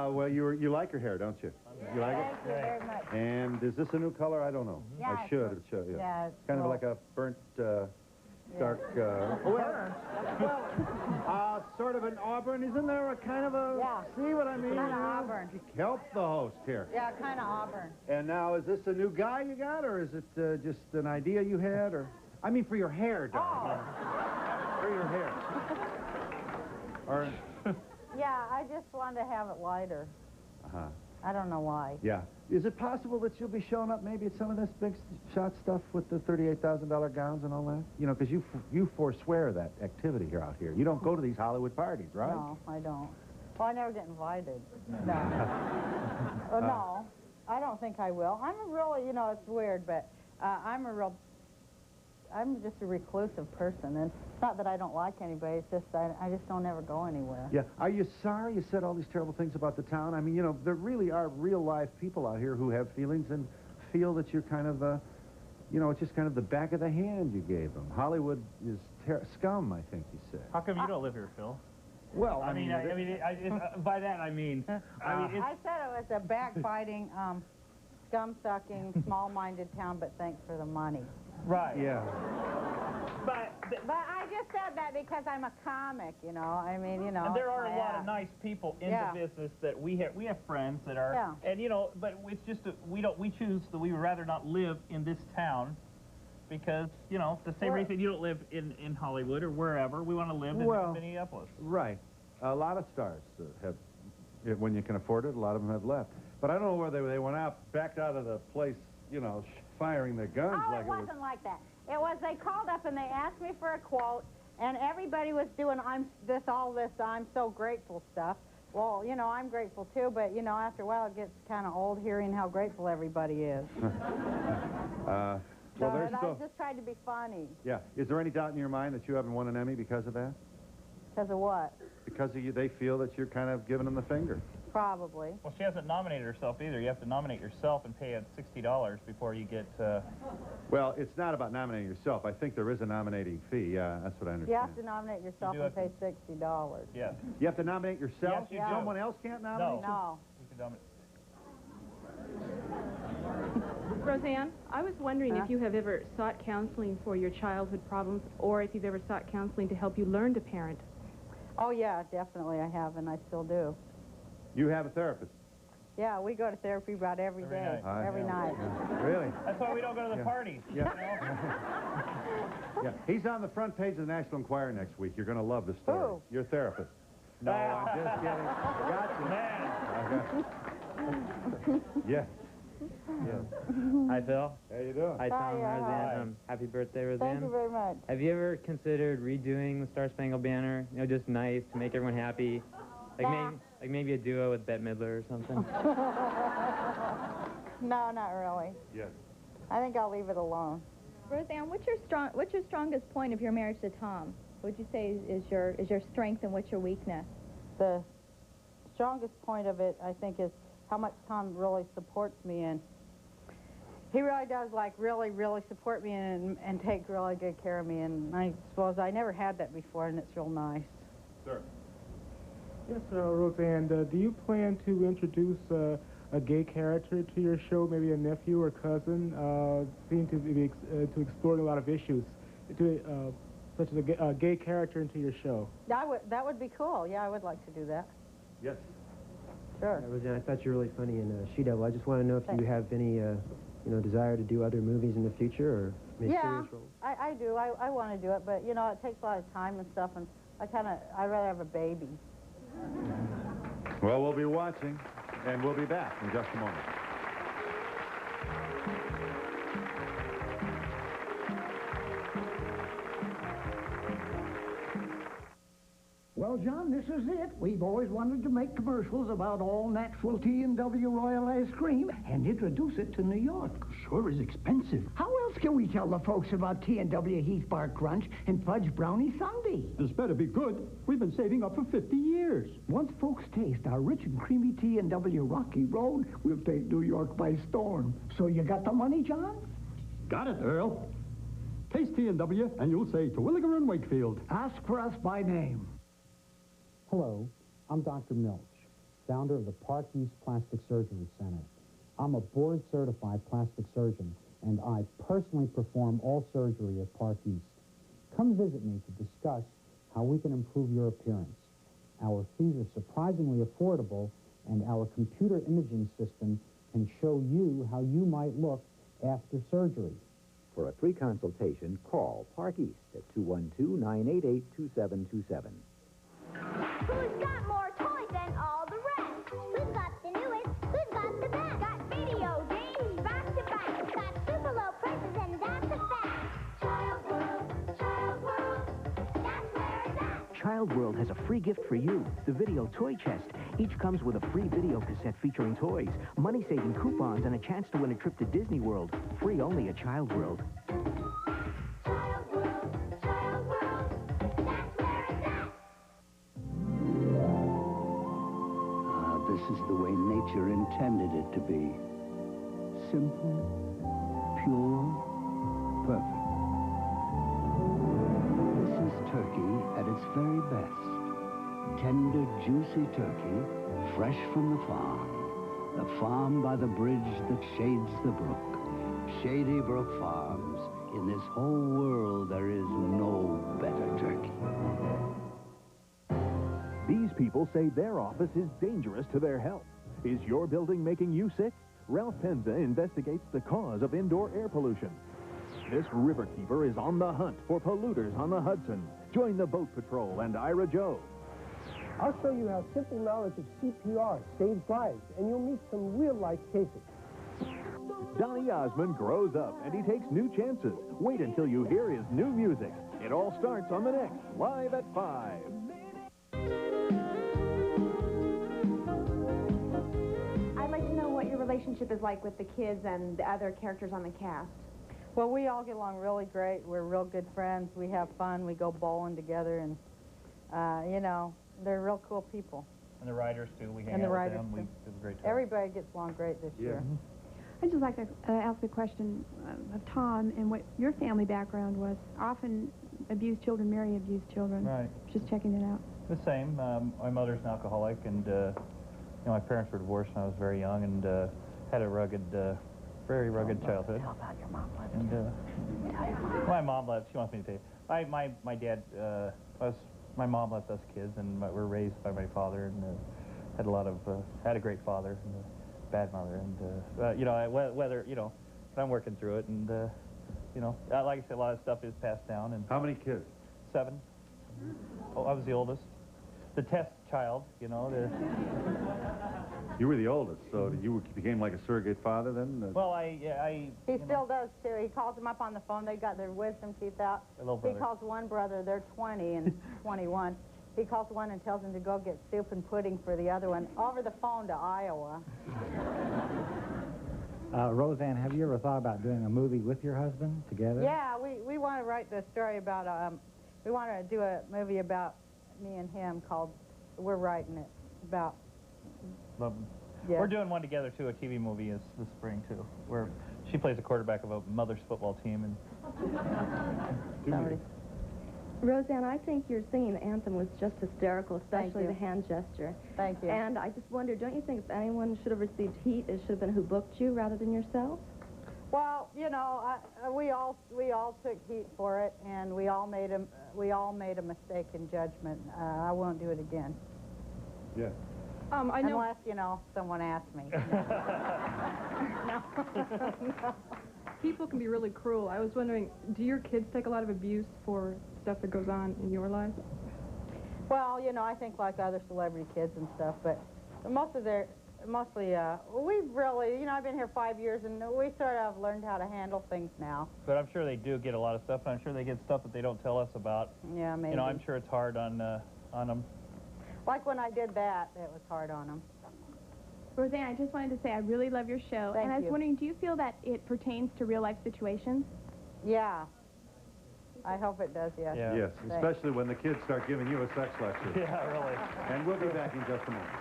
Well, you like her hair, don't you? You like it? Thank you very much. And is this a new color? I don't know. Yeah, I should. Yeah. Yeah, it's kind of like a burnt, dark... sort of an auburn. Isn't there a kind of a... Yeah. See what I mean? Kind of auburn. Help the host here. Yeah, kind of auburn. And now, is this a new guy you got, or is it just an idea you had, or... I mean, for your hair, darling. Oh. For your hair. Or... Yeah, I just wanted to have it lighter. Uh-huh. I don't know why. Yeah. Is it possible that you'll be showing up maybe at some of this big shot stuff with the $38,000 gowns and all that? You know, because you forswear that activity here out here. You don't go to these Hollywood parties, right? No, I don't. Well, I never get invited. No. No, I don't think I will. I'm a really, you know, it's weird, but I'm just a reclusive person, and it's not that I don't like anybody, it's just I just don't ever go anywhere. Yeah. Are you sorry you said all these terrible things about the town? I mean, you know, there really are real live people out here who have feelings and feel that you're kind of, you know, it's just kind of the back of the hand you gave them. Hollywood is scum, I think you said. How come you don't live here, Phil? Well, I mean, by that I mean, I said it was a backbiting, scum-sucking, small-minded town, but thanks for the money. Right. Yeah. But I just said that because I'm a comic, you know. I mean, you know. And there are a lot of nice people in the business that we have friends that are, and you know, but it's just we choose that we would rather not live in this town. Because, you know, the same reason you don't live in Hollywood or wherever, we want to live in Minneapolis. Right. A lot of stars have, when you can afford it, a lot of them have left. But I don't know where they went out, backed out of the place, you know, firing their guns. Oh, like it wasn't like that. It was, they called up and they asked me for a quote, and everybody was doing I'm so grateful stuff. Well, you know, I'm grateful too, but, you know, after a while it gets kind of old hearing how grateful everybody is. Well, I just tried to be funny. Yeah. Is there any doubt in your mind that you haven't won an Emmy because of that? Because of what? Because of you, they feel that you're kind of giving them the finger. Probably. Well, she hasn't nominated herself either. You have to nominate yourself and pay $60 before you get... Well, it's not about nominating yourself. I think there is a nominating fee. Yeah, that's what I understand. You have to nominate yourself and pay $60. Yes. You have to nominate yourself? Yes, you do. Someone else can't nominate you? No. You can nominate. Roseanne, I was wondering if you have ever sought counseling for your childhood problems, or if you've ever sought counseling to help you learn to parent. Oh, yeah, definitely I have, and I still do. You have a therapist? Yeah, we go to therapy about every day, every night. Yeah. Really? That's why we don't go to the parties. Yeah. Yeah. He's on the front page of the National Enquirer next week. You're going to love the story. Who? Your therapist. No, I'm just kidding. Gotcha. Man. Yeah. Hi, Phil. How you doing? Hi, Tom. Hi, Roseanne. Happy birthday, Roseanne. Thank you very much. Have you ever considered redoing the Star Spangled Banner? You know, just nice to make everyone happy. Like maybe a duo with Bette Midler or something. No, not really. Yes. I think I'll leave it alone. Roseanne, what's your strongest point of your marriage to Tom? What would you say is your strength and what's your weakness? The strongest point of it, I think, is how much Tom really supports me, and he really does, like, really, really support me and take really good care of me, and I suppose I never had that before, and it's real nice. Sir. Yes, Roseanne, do you plan to introduce a gay character to your show, maybe a nephew or cousin? Seem to be to exploring a lot of issues, such as a gay character into your show. That would be cool. Yeah, I would like to do that. Yes. Sure. Roseanne, I thought you were really funny in She-Devil. I just want to know if you have any, desire to do other movies in the future, or maybe serious roles. I do. I want to do it, but, you know, it takes a lot of time and stuff, and I'd rather have a baby. Well, we'll be watching, and we'll be back in just a moment. Well, John, this is it. We've always wanted to make commercials about all-natural T&W Royal Ice Cream and introduce it to New York. Sure is expensive. How else can we tell the folks about T&W Heath Bar Crunch and Fudge Brownie Sundae? This better be good. We've been saving up for 50 years. Once folks taste our rich and creamy T&W Rocky Road, we'll take New York by storm. So you got the money, John? Got it, Earl. Taste T&W, and you'll say Terwilliger and Wakefield. Ask for us by name. Hello, I'm Dr. Milch, founder of the Park East Plastic Surgery Center. I'm a board-certified plastic surgeon, and I personally perform all surgery at Park East. Come visit me to discuss how we can improve your appearance. Our fees are surprisingly affordable, and our computer imaging system can show you how you might look after surgery. For a free consultation, call Park East at 212-988-2727. Who's got more toys than all the rest? Who's got the newest? Who's got the best? Got video Child World has a free gift for you, the Video Toy Chest. Each comes with a free video cassette featuring toys, money-saving coupons, and a chance to win a trip to Disney World. Free only at Child World. This is the way nature intended it to be. Simple, pure, perfect. This is turkey at its very best. Tender, juicy turkey, fresh from the farm. The farm by the bridge that shades the brook. Shady Brook Farms. In this whole world, there is no better turkey. These people say their office is dangerous to their health. Is your building making you sick? Ralph Penza investigates the cause of indoor air pollution. This riverkeeper is on the hunt for polluters on the Hudson. Join the Boat Patrol and Ira Joe. I'll show you how simple knowledge of CPR saves lives, and you'll meet some real-life cases. Donnie Osmond grows up and he takes new chances. Wait until you hear his new music. It all starts on the next Live at 5. I'd like to know what your relationship is like with the kids and the other characters on the cast. Well, we all get along really great. We're real good friends. We have fun. We go bowling together, and, you know, they're real cool people. And the writers, too. We hang And the out with writers, them. We too. have a great time. Everybody gets along great this year. I'd just like to ask a question of Tom and what your family background was. Often abused children marry abused children. Right. Just checking it out. The same. My mother's an alcoholic, and you know, my parents were divorced when I was very young, and had a rugged, very rugged childhood. Tell about your mom left. And my mom left. She wants me to tell you. My dad my mom left us kids, and we were raised by my father, and had a lot of had a great father and a bad mother, and you know, whether you know, but I'm working through it, and you know, like I said, a lot of stuff is passed down. And how many kids? 7. Oh, I was the oldest. The test child, you know. You were the oldest, so you became like a surrogate father then? Well, He still does, too. He calls them up on the phone. They got their wisdom teeth out. Hello, He brother. calls one brother, they're 20 and 21. He calls one and tells him to go get soup and pudding for the other one over the phone to Iowa. Roseanne, have you ever thought about doing a movie with your husband together? Yeah, we want to write the story about, we want to do a movie about me and him called, we're writing it, about... Love them. Yeah. We're doing one together, too, a TV movie this spring, too, where she plays a quarterback of a mother's football team. And Roseanne, I think your singing the anthem was just hysterical, especially the hand gesture. Thank you. And I just wondered, don't you think if anyone should have received heat, it should have been who booked you rather than yourself? Well, you know, we all took heat for it, and we all made a mistake in judgment. I won't do it again. Yeah. I know. Unless, you know, someone asked me. No. People can be really cruel. I was wondering, do your kids take a lot of abuse for stuff that goes on in your life? Well, you know, I think like other celebrity kids and stuff, but we've really, you know, I've been here 5 years, and we sort of learned how to handle things now. But I'm sure they do get a lot of stuff, and I'm sure they get stuff that they don't tell us about. Yeah, maybe. You know, I'm sure it's hard on them. Like when I did that, it was hard on them. Roseanne, I just wanted to say I really love your show. Thank and I was you. wondering, do you feel that it pertains to real-life situations? Yeah. I hope it does, yes. Yeah. Yes, Thanks. especially when the kids start giving you a sex lecture. Yeah, really. And we'll be back in just a moment.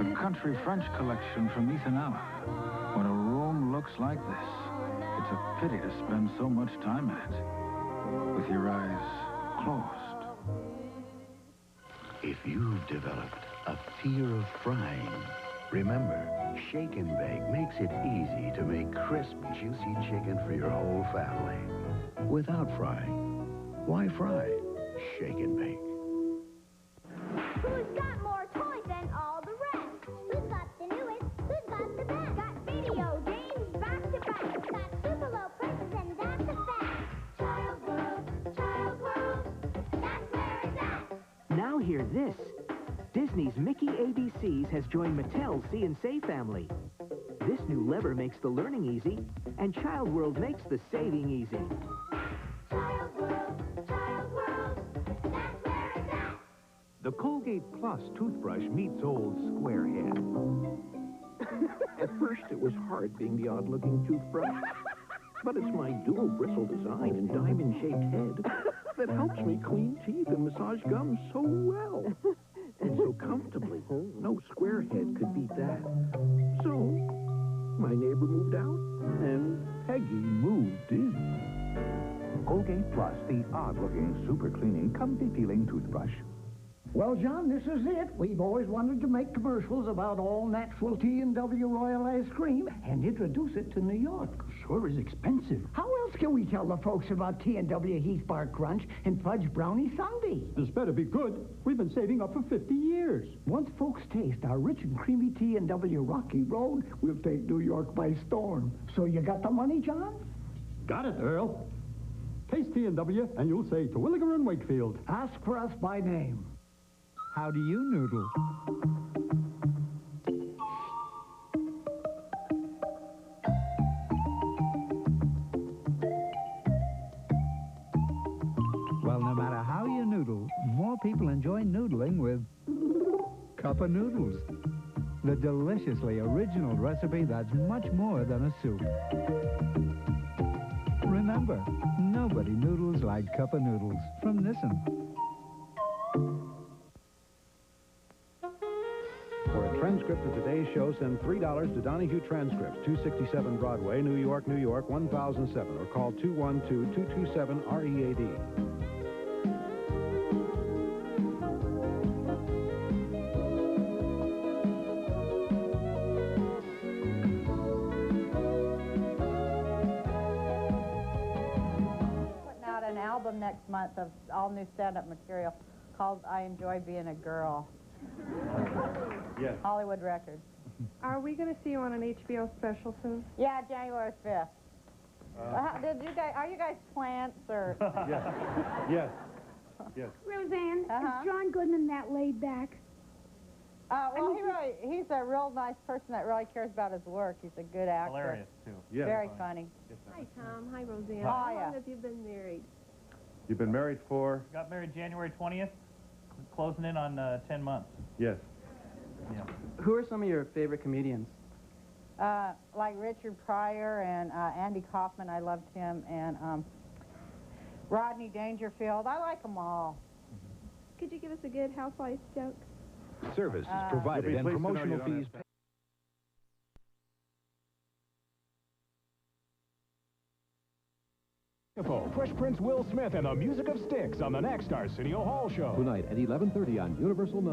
A country French collection from Ethan Allen. When a room looks like this, it's a pity to spend so much time in it with your eyes closed. If you've developed a fear of frying, remember, Shake and Bake makes it easy to make crisp, juicy chicken for your whole family. Without frying. Why fry? Shake and Bake. Who's got more toys than all the rest? Who's got the newest? Who's got the best? Got video games back to back. Got super low prices and that's a fact. Child World, that's where it's at. Now hear this. Disney's Mickey ABCs has joined Mattel's C&Say family. This new lever makes the learning easy, and Child World makes the saving easy. Child World, that's where it's at. The Colgate Plus toothbrush meets old Squarehead. At first, it was hard being the odd-looking toothbrush. But it's my dual bristle design and diamond-shaped head that helps me clean teeth and massage gums so well. And so comfortably. No Squarehead could beat that. So, my neighbor moved out, and Peggy moved in. Colgate Plus, the odd-looking, super-cleaning, comfy-feeling toothbrush. Well, John, this is it. We've always wanted to make commercials about all-natural T&W Royal ice cream and introduce it to New York. Sure is expensive. How else can we tell the folks about T&W Heath Bar Crunch and Fudge Brownie Sundae? This better be good. We've been saving up for 50 years. Once folks taste our rich and creamy T&W Rocky Road, we'll take New York by storm. So you got the money, John? Got it, Earl. Taste T&W, and you'll say Terwilliger and Wakefield. Ask for us by name. How do you noodle? Well, no matter how you noodle, more people enjoy noodling with Cup of Noodles. The deliciously original recipe that's much more than a soup. Remember, nobody noodles like Cup of Noodles from Nissan. For a transcript of today's show, send $3 to Donahue Transcripts, 267 Broadway, New York, New York, 1007, or call 212-227-READ. Putting out an album next month of all new stand-up material called I Enjoy Being a Girl. Yes. Hollywood Records. Are we going to see you on an HBO special soon? Yeah, January 5th. Are you guys plants or? Yes. Yes. Yes. Roseanne, is John Goodman that laid back? Well, he's a real nice person that really cares about his work. He's a good actor. Hilarious, too. Yes. Very funny. Hi, Tom. Hi, Roseanne. Hi. How long have you been married? You've been married for? Got married January 20th, closing in on 10 months. Yes. Yeah. Who are some of your favorite comedians? Like Richard Pryor and Andy Kaufman, I loved him, and Rodney Dangerfield. I like them all. Could you give us a good housewife joke? Service is provided and promotional fees paid. Fresh Prince Will Smith and the Music of Sticks on the next Arsenio Hall Show. Tonight at 11:30 on Universal.